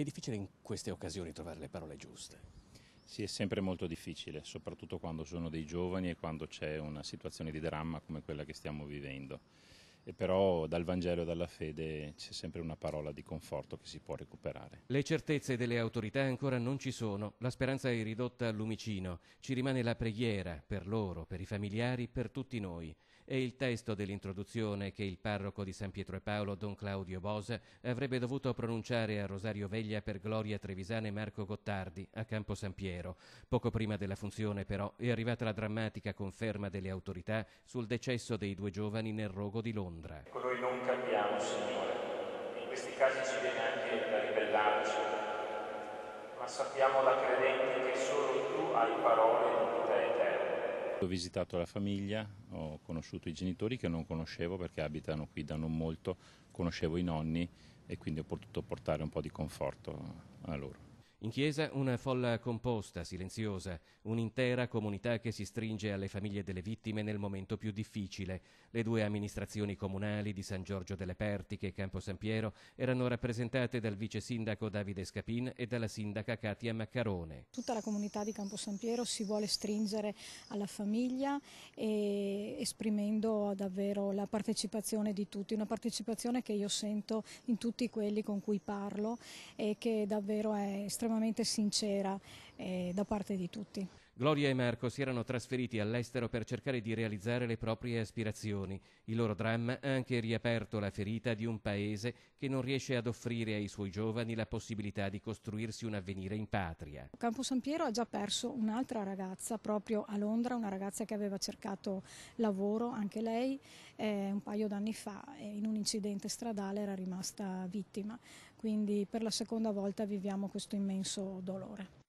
È difficile in queste occasioni trovare le parole giuste. Sì, è sempre molto difficile, soprattutto quando sono dei giovani e quando c'è una situazione di dramma come quella che stiamo vivendo. E però dal Vangelo e dalla fede c'è sempre una parola di conforto che si può recuperare. Le certezze delle autorità ancora non ci sono, la speranza è ridotta al lumicino, ci rimane la preghiera per loro, per i familiari, per tutti noi. È il testo dell'introduzione che il parroco di San Pietro e Paolo, Don Claudio Bosa, avrebbe dovuto pronunciare a Rosario Veglia per Gloria Trevisana e Marco Gottardi a Campo San Piero. Poco prima della funzione, però, è arrivata la drammatica conferma delle autorità sul decesso dei due giovani nel rogo di Londra. Ecco, noi non cambiamo, Signore. In questi casi ci viene anche da ribellarci, ma sappiamo da credenti che solo tu hai parole di vita eterna. Ho visitato la famiglia, ho conosciuto i genitori che non conoscevo perché abitano qui da non molto, conoscevo i nonni e quindi ho potuto portare un po' di conforto a loro. In chiesa una folla composta, silenziosa, un'intera comunità che si stringe alle famiglie delle vittime nel momento più difficile. Le due amministrazioni comunali di San Giorgio delle Pertiche e Campo San Piero erano rappresentate dal vice sindaco Davide Scapin e dalla sindaca Katia Maccarone. Tutta la comunità di Campo San Piero si vuole stringere alla famiglia e esprimendo davvero la partecipazione di tutti, una partecipazione che io sento in tutti quelli con cui parlo e che davvero è estremamente sincera da parte di tutti. Gloria e Marco si erano trasferiti all'estero per cercare di realizzare le proprie aspirazioni. Il loro dramma ha anche riaperto la ferita di un paese che non riesce ad offrire ai suoi giovani la possibilità di costruirsi un avvenire in patria. Campo San Piero ha già perso un'altra ragazza proprio a Londra, una ragazza che aveva cercato lavoro, anche lei, un paio d'anni fa in un incidente stradale era rimasta vittima. Quindi per la seconda volta viviamo questo immenso dolore.